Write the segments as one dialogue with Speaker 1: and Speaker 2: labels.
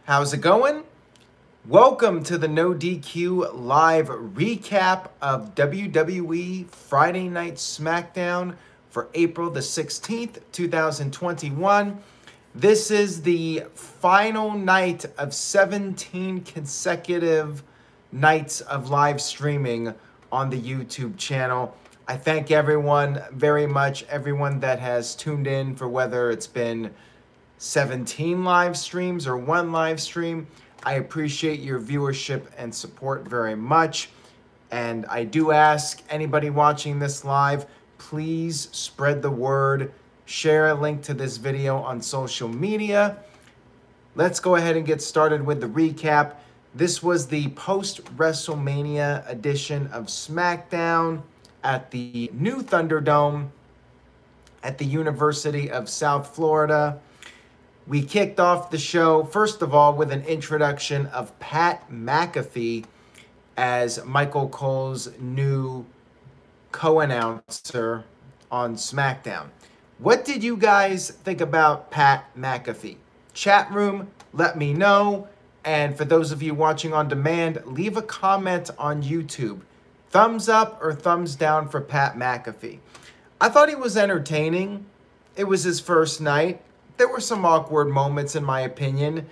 Speaker 1: How's it going? Welcome to the No DQ live recap of WWE Friday Night SmackDown for April the 16th, 2021. This is the final night of 17 consecutive nights of live streaming on the YouTube channel. I thank everyone very much, everyone that has tuned in for whether it's been 17 live streams or one live stream. I appreciate your viewership and support very much. And I do ask anybody watching this live, please spread the word, share a link to this video on social media. Let's go ahead and get started with the recap. This was the post-WrestleMania edition of SmackDown at the new Thunderdome at the University of South Florida. We kicked off the show, first of all, with an introduction of Pat McAfee as Michael Cole's new co-announcer on SmackDown. What did you guys think about Pat McAfee? Chat room, let me know. And for those of you watching on demand, leave a comment on YouTube. Thumbs up or thumbs down for Pat McAfee. I thought he was entertaining. It was his first night. There were some awkward moments, in my opinion,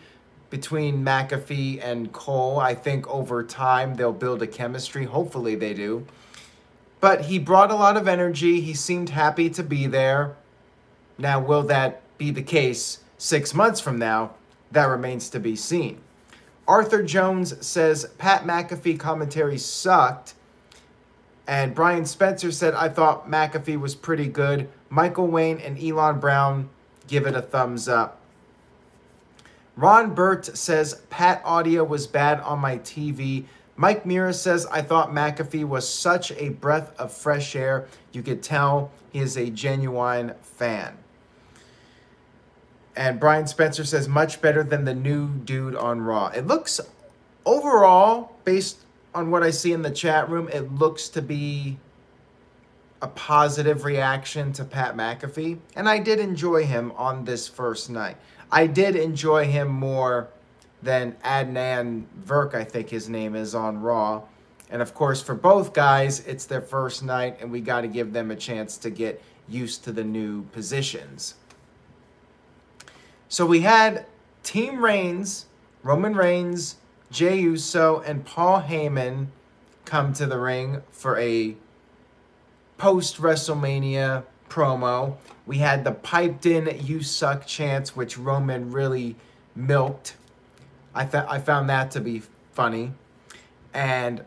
Speaker 1: between McAfee and Cole. I think over time they'll build a chemistry. Hopefully they do. But he brought a lot of energy. He seemed happy to be there. Now, will that be the case 6 months from now? That remains to be seen. Arthur Jones says Pat McAfee commentary sucked. And Brian Spencer said, I thought McAfee was pretty good. Michael Wayne and Elon Brown give it a thumbs up. Ron Burt says, Pat audio was bad on my TV. Mike Mira says, I thought McAfee was such a breath of fresh air. You could tell he is a genuine fan. And Brian Spencer says, much better than the new dude on Raw. It looks, overall, based on what I see in the chat room, it looks to be a positive reaction to Pat McAfee. And I did enjoy him on this first night. I did enjoy him more than Adnan Virk, I think his name is, on Raw. And of course, for both guys, it's their first night, and we got to give them a chance to get used to the new positions. So we had Team Reigns, Roman Reigns, Jey Uso, and Paul Heyman come to the ring for a post-WrestleMania promo. We had the piped-in "You Suck" chants, which Roman really milked. I found that to be funny. And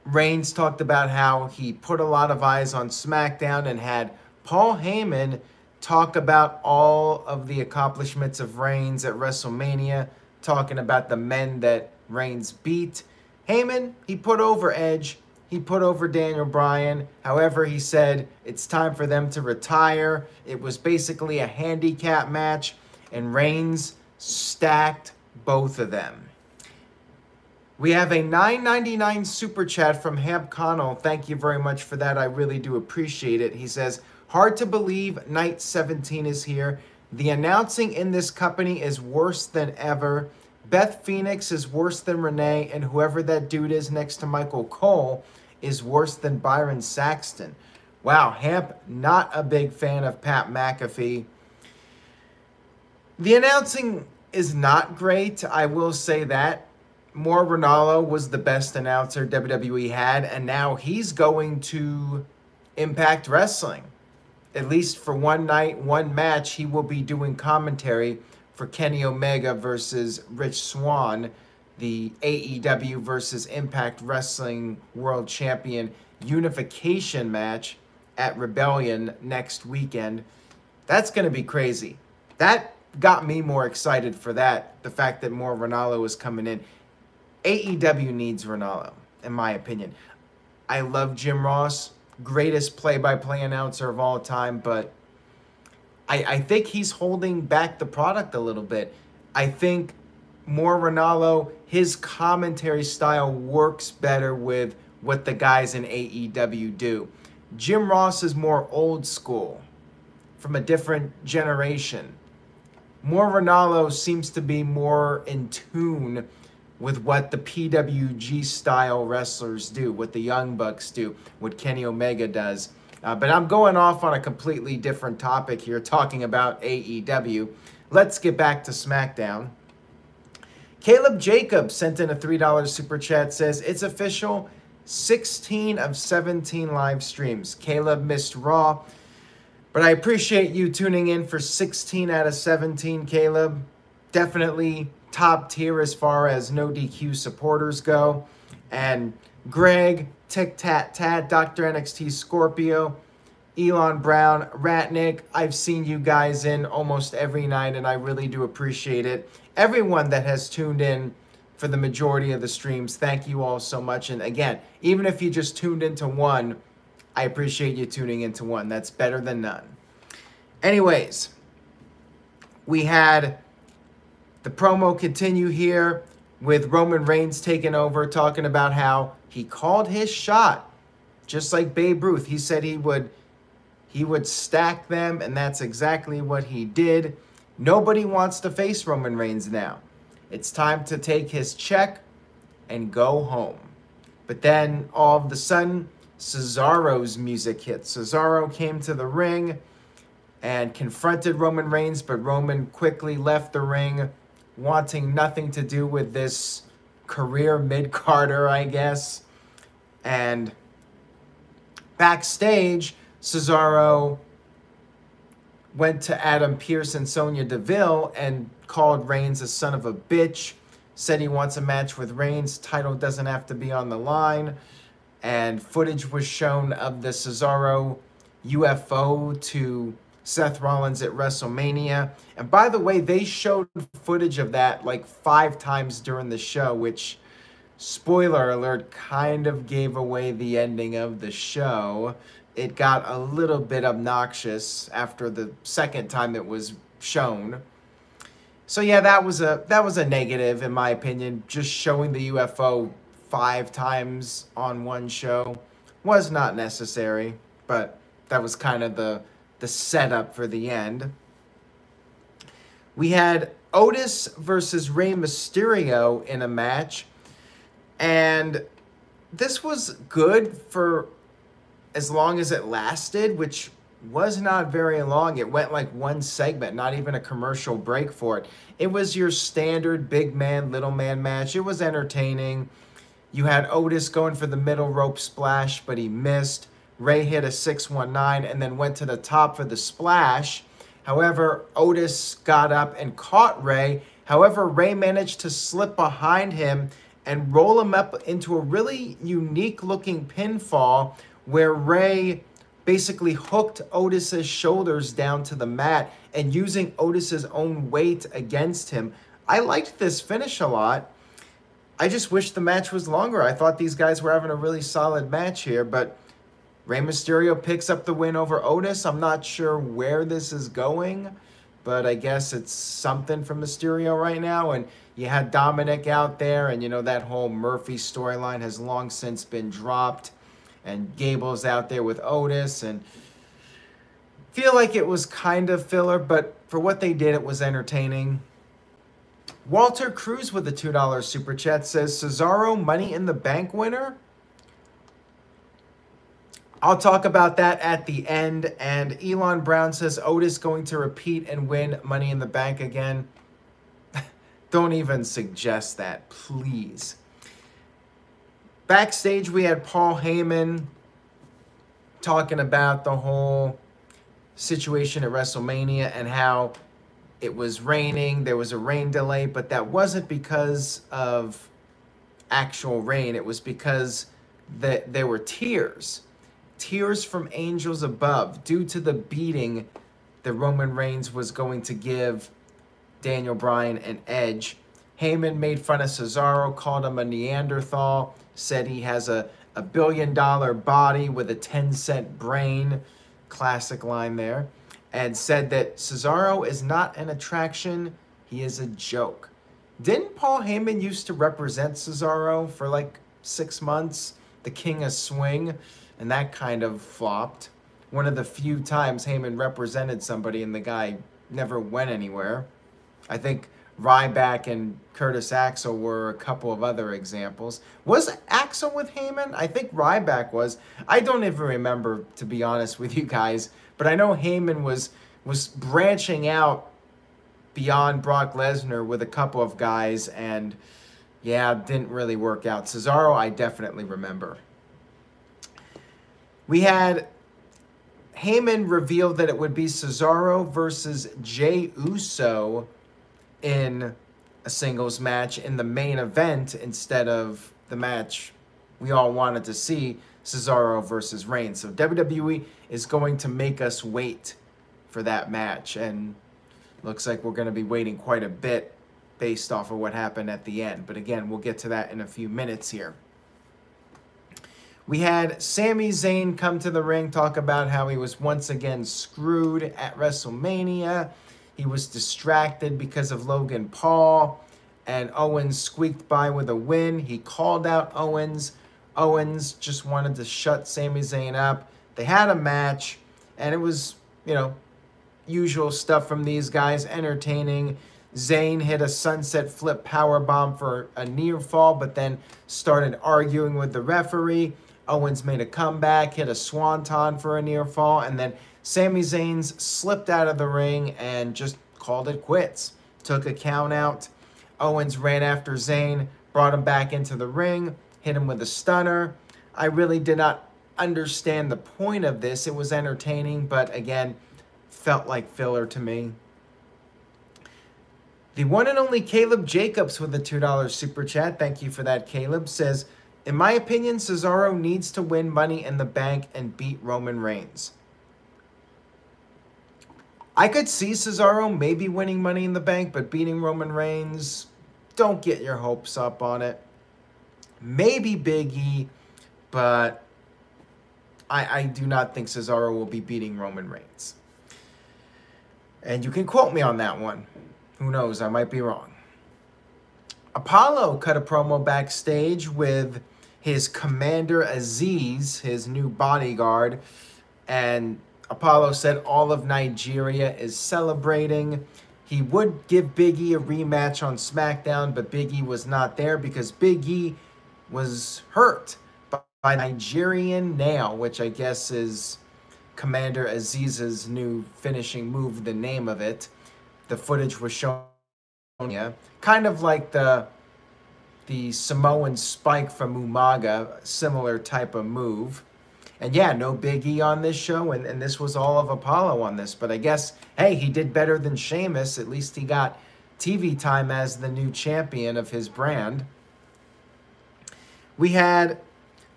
Speaker 1: Reigns talked about how he put a lot of eyes on SmackDown and had Paul Heyman talk about all of the accomplishments of Reigns at WrestleMania, talking about the men that Reigns beat. Heyman, he put over Edge. He put over Daniel Bryan. However, he said it's time for them to retire. It was basically a handicap match, and Reigns stacked both of them. We have a $9.99 super chat from Hamp Connell. Thank you very much for that. I really do appreciate it. He says, hard to believe night 17 is here. The announcing in this company is worse than ever. Beth Phoenix is worse than Renee, and whoever that dude is next to Michael Cole is worse than Byron Saxton. Wow, Hamp, not a big fan of Pat McAfee. The announcing is not great, I will say that. Mauro Ranallo was the best announcer WWE had, and now he's going to Impact Wrestling. At least for one night, one match, he will be doing commentary for Kenny Omega versus Rich Swann, the AEW versus Impact Wrestling World Champion unification match at Rebellion next weekend. That's going to be crazy. That got me more excited for that, the fact that Mauro Ranallo is coming in. AEW needs Ranallo, in my opinion. I love Jim Ross, greatest play-by-play announcer of all time, but I think he's holding back the product a little bit. I think Mauro Ranallo, his commentary style works better with what the guys in AEW do. Jim Ross is more old school, from a different generation. Ronaldo seems to be more in tune with what the PWG style wrestlers do, what the Young Bucks do, what Kenny Omega does. But I'm going off on a completely different topic here, talking about AEW. Let's get back to SmackDown. Caleb Jacobs sent in a $3 super chat, says, it's official, 16 of 17 live streams. Caleb missed Raw, but I appreciate you tuning in for 16 out of 17, Caleb. Definitely top tier as far as no DQ supporters go. And Greg, Tic Tat Tad, Dr. NXT Scorpio, Elon Brown, Ratnick, I've seen you guys in almost every night, and I really do appreciate it. Everyone that has tuned in for the majority of the streams, thank you all so much. And again, even if you just tuned into one, I appreciate you tuning into one. That's better than none. Anyways, we had the promo continue here with Roman Reigns taking over, talking about how he called his shot, just like Babe Ruth. He said he would stack them, and that's exactly what he did. Nobody wants to face Roman Reigns now. It's time to take his check and go home. But then all of a sudden, Cesaro's music hit. Cesaro came to the ring and confronted Roman Reigns, but Roman quickly left the ring, wanting nothing to do with this career mid-carder, I guess. And backstage, Cesaro went to Adam Pearce and Sonya Deville and called Reigns a son of a bitch, said he wants a match with Reigns, title doesn't have to be on the line, and footage was shown of the Cesaro UFO to Seth Rollins at WrestleMania. And by the way, they showed footage of that like 5 times during the show, which, spoiler alert, kind of gave away the ending of the show. It got a little bit obnoxious after the second time it was shown. So yeah, that was a negative in my opinion. Just showing the UFO 5 times on one show was not necessary, but that was kind of the setup for the end. We had Otis versus Rey Mysterio in a match, and this was good for as long as it lasted, which was not very long. It went like one segment, not even a commercial break for it. It was your standard big man, little man match. It was entertaining. You had Otis going for the middle rope splash, but he missed. Rey hit a 619 and then went to the top for the splash. However, Otis got up and caught Rey. However, Rey managed to slip behind him and roll him up into a really unique looking pinfall where Rey basically hooked Otis's shoulders down to the mat and using Otis's own weight against him. I liked this finish a lot. I just wish the match was longer. I thought these guys were having a really solid match here, but Rey Mysterio picks up the win over Otis. I'm not sure where this is going, but I guess it's something from Mysterio right now. And you had Dominic out there, and you know that whole Murphy storyline has long since been dropped. And Gable's out there with Otis, and feel like it was kind of filler, but for what they did, it was entertaining. Walter Cruz with a $2 super chat says, Cesaro Money in the Bank winner? I'll talk about that at the end. And Elon Brown says, Otis going to repeat and win Money in the Bank again. Don't even suggest that, please. Backstage, we had Paul Heyman talking about the whole situation at WrestleMania and how it was raining. There was a rain delay, but that wasn't because of actual rain. It was because there were tears. Tears from angels above due to the beating that Roman Reigns was going to give Daniel Bryan and Edge. Heyman made fun of Cesaro, called him a Neanderthal, said he has a $1 billion body with a 10-cent brain, classic line there, and said that Cesaro is not an attraction, he is a joke. Didn't Paul Heyman used to represent Cesaro for like 6 months, the King of Swing, and that kind of flopped. One of the few times Heyman represented somebody and the guy never went anywhere. I think Ryback and Curtis Axel were a couple of other examples. Was Axel with Heyman? I think Ryback was. I don't even remember, to be honest with you guys. But I know Heyman was branching out beyond Brock Lesnar with a couple of guys, and yeah, didn't really work out. Cesaro, I definitely remember. We had Heyman revealed that it would be Cesaro versus Jey Uso in a singles match in the main event instead of the match we all wanted to see, Cesaro versus Reigns. So WWE is going to make us wait for that match, and looks like we're going to be waiting quite a bit based off of what happened at the end. But again, we'll get to that in a few minutes here. We had Sami Zayn come to the ring, talk about how he was once again screwed at WrestleMania. He was distracted because of Logan Paul, and Owens squeaked by with a win. He called out Owens. Owens just wanted to shut Sami Zayn up. They had a match, and it was, you know, usual stuff from these guys, entertaining. Zayn hit a sunset flip powerbomb for a near fall, but then started arguing with the referee. Owens made a comeback, hit a swanton for a near fall, and then Sami Zayn slipped out of the ring and just called it quits. Took a count out. Owens ran after Zayn, brought him back into the ring, hit him with a stunner. I really did not understand the point of this. It was entertaining, but again, felt like filler to me. The one and only Caleb Jacobs with a $2 super chat. Thank you for that, Caleb. Says, in my opinion, Cesaro needs to win Money in the Bank and beat Roman Reigns. I could see Cesaro maybe winning Money in the Bank, but beating Roman Reigns, don't get your hopes up on it. Maybe Big E, but I do not think Cesaro will be beating Roman Reigns. And you can quote me on that one. Who knows? I might be wrong. Apollo cut a promo backstage with his Commander Aziz, his new bodyguard, and Apollo said all of Nigeria is celebrating. He would give Big E a rematch on SmackDown, but Big E was not there because Big E was hurt by Nigerian Nail, which I guess is Commander Aziz's new finishing move, the name of it. The footage was shown, kind of like the Samoan spike from Umaga, similar type of move. And yeah, no Big E on this show, and this was all of Apollo on this. But I guess, hey, he did better than Sheamus. At least he got TV time as the new champion of his brand. We had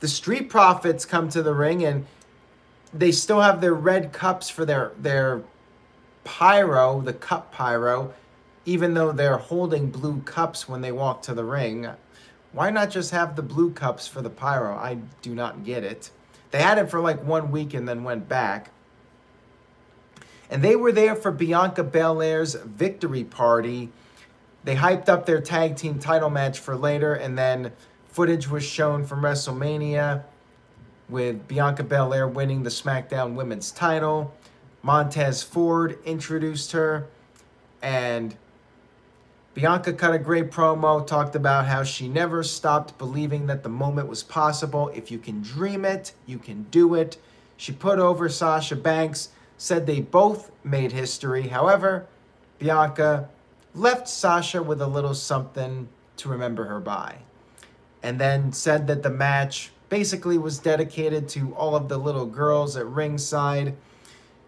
Speaker 1: the Street Profits come to the ring, and they still have their red cups for their pyro, the cup pyro, even though they're holding blue cups when they walk to the ring. Why not just have the blue cups for the pyro? I do not get it. They had it for like 1 week and then went back. And they were there for Bianca Belair's victory party. They hyped up their tag team title match for later, and then footage was shown from WrestleMania with Bianca Belair winning the SmackDown Women's title. Montez Ford introduced her, and Bianca cut a great promo, talked about how she never stopped believing that the moment was possible. If you can dream it, you can do it. She put over Sasha Banks, said they both made history. However, Bianca left Sasha with a little something to remember her by, and then said that the match basically was dedicated to all of the little girls at ringside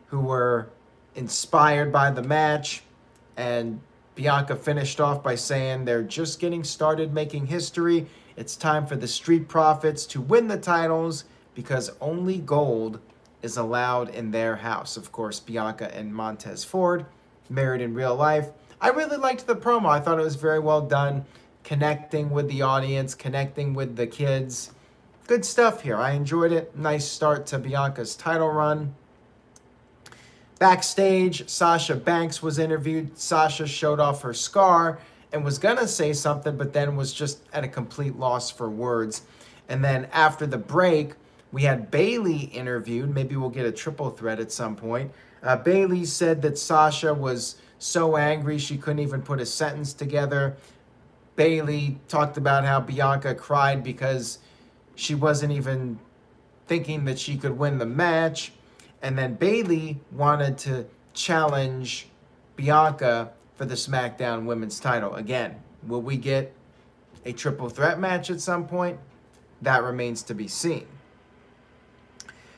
Speaker 1: who were inspired by the match. And Bianca finished off by saying they're just getting started making history. It's time for the Street Profits to win the titles because only gold is allowed in their house. Of course, Bianca and Montez Ford, married in real life. I really liked the promo. I thought it was very well done, connecting with the audience, connecting with the kids. Good stuff here. I enjoyed it. Nice start to Bianca's title run. Backstage, Sasha Banks was interviewed. Sasha showed off her scar and was going to say something, but then was just at a complete loss for words. And then after the break, we had Bayley interviewed. Maybe we'll get a triple threat at some point. Bayley said that Sasha was so angry she couldn't even put a sentence together. Bayley talked about how Bianca cried because she wasn't even thinking that she could win the match. And then Bayley wanted to challenge Bianca for the SmackDown Women's title. Again, will we get a triple threat match at some point? That remains to be seen.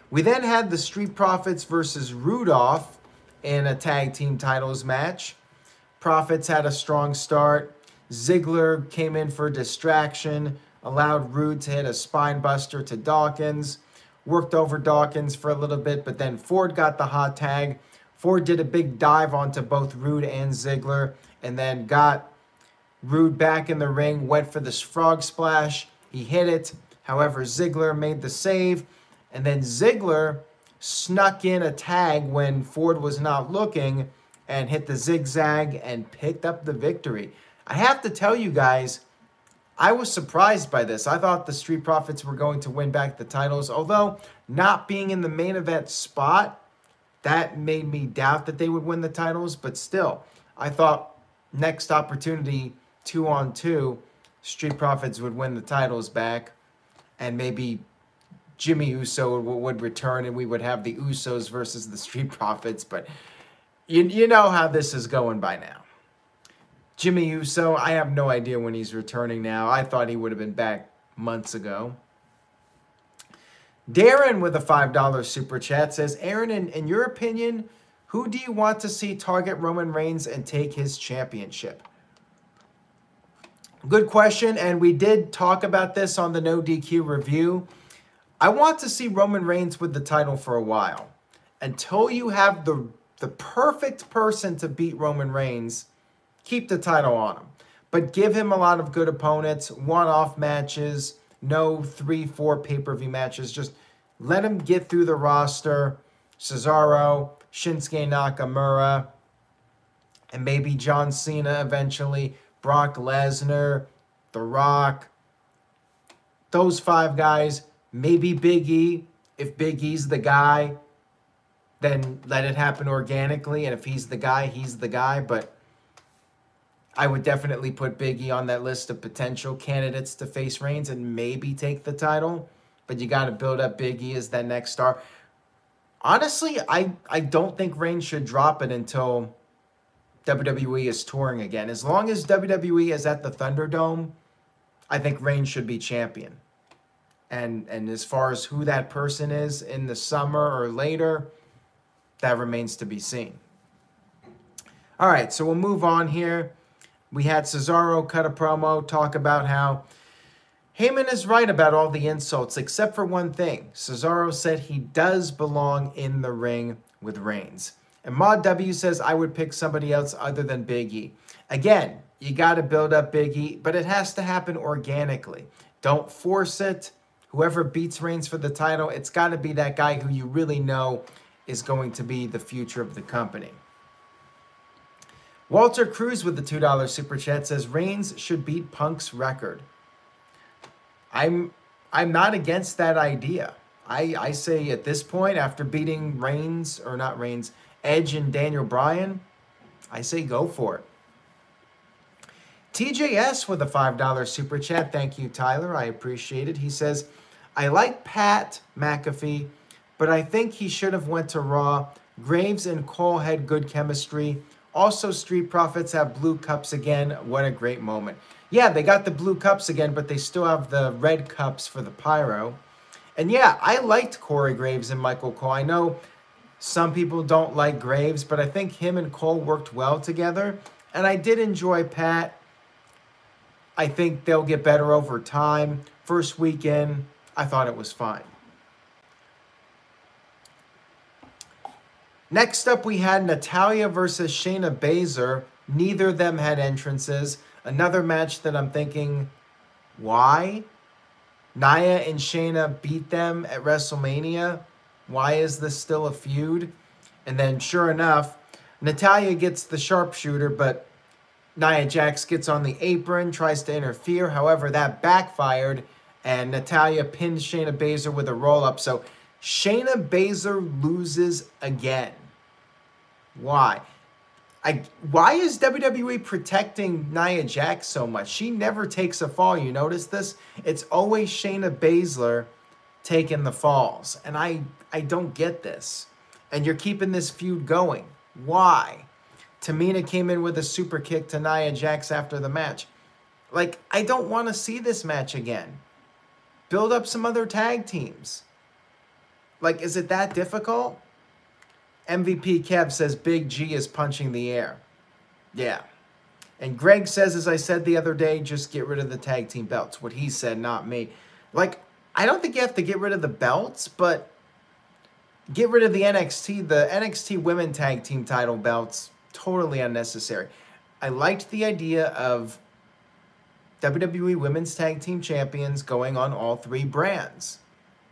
Speaker 1: We then had the Street Profits versus Rudolph in a tag team titles match. Profits had a strong start. Ziggler came in for a distraction, allowed Rude to hit a spine buster to Dawkins, worked over Dawkins for a little bit, but then Ford got the hot tag. Ford did a big dive onto both Rude and Ziggler, and then got Rude back in the ring, went for this frog splash. He hit it. However, Ziggler made the save, and then Ziggler snuck in a tag when Ford was not looking and hit the zigzag and picked up the victory. I have to tell you guys, I was surprised by this. I thought the Street Profits were going to win back the titles, although not being in the main event spot, that made me doubt that they would win the titles. But still, I thought next opportunity, 2-on-2, Street Profits would win the titles back, and maybe Jimmy Uso would return and we would have the Usos versus the Street Profits. But you know how this is going by now. Jimmy Uso, I have no idea when he's returning now. I thought he would have been back months ago. Darren with a $5 super chat says, Aaron, in your opinion, who do you want to see target Roman Reigns and take his championship? Good question, and we did talk about this on the No DQ review. I want to see Roman Reigns with the title for a while. Until you have the perfect person to beat Roman Reigns, keep the title on him. But give him a lot of good opponents, one-off matches, no 3-4 pay-per-view matches. Just let him get through the roster. Cesaro, Shinsuke Nakamura, and maybe John Cena eventually. Brock Lesnar, The Rock. Those 5 guys. Maybe Big E. If Big E's the guy, then let it happen organically. And if he's the guy, he's the guy. But I would definitely put Big E on that list of potential candidates to face Reigns and maybe take the title. But you got to build up Big E as that next star. Honestly, I don't think Reigns should drop it until WWE is touring again. As long as WWE is at the Thunderdome, I think Reigns should be champion. And as far as who that person is in the summer or later, that remains to be seen. All right, so we'll move on here. We had Cesaro cut a promo, talk about how Heyman is right about all the insults, except for one thing. Cesaro said he does belong in the ring with Reigns. And Maud W says, I would pick somebody else other than Big E. Again, you got to build up Big E, but it has to happen organically. Don't force it. Whoever beats Reigns for the title, it's got to be that guy who you really know is going to be the future of the company. Walter Cruz with the $2 super chat says, Reigns should beat Punk's record. I'm not against that idea. I say at this point, after beating Edge and Daniel Bryan, I say go for it. TJS with a $5 super chat. Thank you, Tyler. I appreciate it. He says, I like Pat McAfee, but I think he should have went to Raw. Graves and Cole had good chemistry. Also, Street Profits have blue cups again. What a great moment. Yeah, they got the blue cups again, but they still have the red cups for the pyro. And yeah, I liked Corey Graves and Michael Cole. I know some people don't like Graves, but I think him and Cole worked well together. And I did enjoy Pat. I think they'll get better over time. First weekend, I thought it was fine. Next up, we had Natalya versus Shayna Baszler. Neither of them had entrances. Another match that I'm thinking, why? Nia and Shayna beat them at WrestleMania. Why is this still a feud? And then, sure enough, Natalya gets the sharpshooter, but Nia Jax gets on the apron, tries to interfere. However, that backfired, and Natalya pinned Shayna Baszler with a roll-up. So Shayna Baszler loses again. Why? Why is WWE protecting Nia Jax so much? She never takes a fall. You notice this? It's always Shayna Baszler taking the falls. And I don't get this. And you're keeping this feud going. Why? Tamina came in with a super kick to Nia Jax after the match. Like, I don't want to see this match again. Build up some other tag teams. Like, is it that difficult? MVP Kev says Big G is punching the air. Yeah. And Greg says, as I said the other day, just get rid of the tag team belts. What he said, not me. Like, I don't think you have to get rid of the belts, but get rid of the NXT. The NXT women tag team title belts, totally unnecessary. I liked the idea of WWE Women's Tag Team Champions going on all three brands.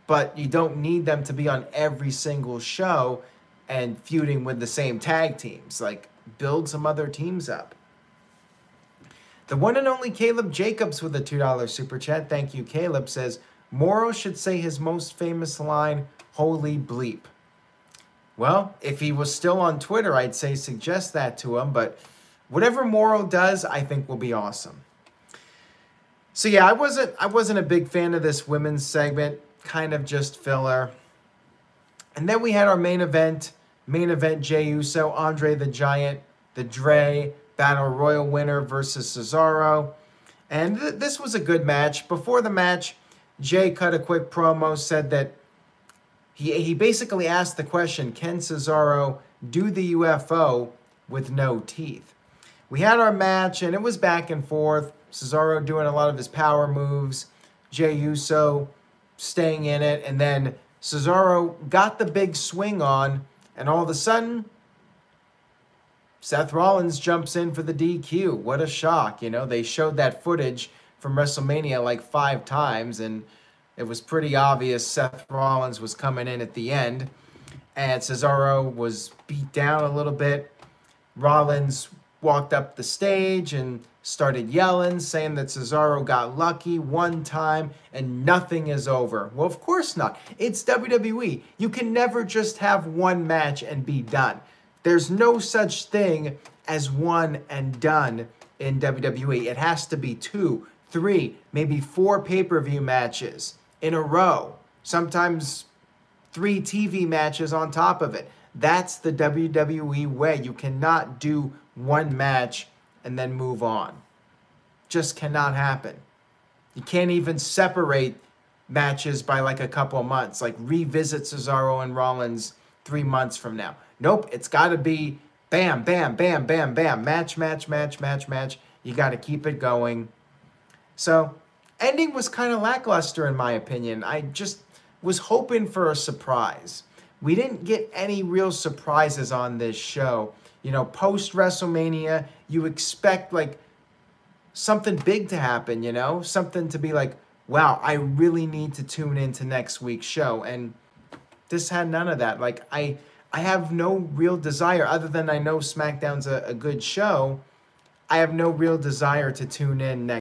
Speaker 1: But you don't need them to be on every single show and feuding with the same tag teams. Like, build some other teams up. The one and only Caleb Jacobs with a $2 super chat. Thank you, Caleb. Says, Morrow should say his most famous line, holy bleep. Well, if he was still on Twitter, I'd say suggest that to him. But whatever Morrow does, I think will be awesome. So yeah, I wasn't a big fan of this women's segment. Kind of just filler. And then we had our main event. Main event, Jey Uso, Andre the Giant, the Dre Battle Royal winner versus Cesaro. And this was a good match. Before the match, Jey cut a quick promo, said that he basically asked the question, can Cesaro do the UFO with no teeth? We had our match, and it was back and forth. Cesaro doing a lot of his power moves. Jey Uso staying in it. And then Cesaro got the big swing on. And all of a sudden, Seth Rollins jumps in for the DQ. What a shock. You know, they showed that footage from WrestleMania like 5 times. And it was pretty obvious Seth Rollins was coming in at the end. And Cesaro was beat down a little bit. Rollins walked up the stage and started yelling, saying that Cesaro got lucky one time and nothing is over. Well, of course not. It's WWE. You can never just have one match and be done. There's no such thing as one and done in WWE. It has to be 2, 3, maybe 4 pay-per-view matches in a row. Sometimes 3 TV matches on top of it. That's the WWE way. You cannot do one match and then move on. Just cannot happen. You can't even separate matches by like a couple of months. Like revisit Cesaro and Rollins 3 months from now. Nope, it's got to be bam, bam, bam, bam, bam. Match, match, match, match, match. You got to keep it going. So, ending was kind of lackluster in my opinion. I just was hoping for a surprise. We didn't get any real surprises on this show. You know, post-WrestleMania, you expect, like, something big to happen, you know? Something to be like, wow, I really need to tune into next week's show. And this had none of that. Like, I have no real desire, other than I know SmackDown's a good show. I have no real desire to tune in next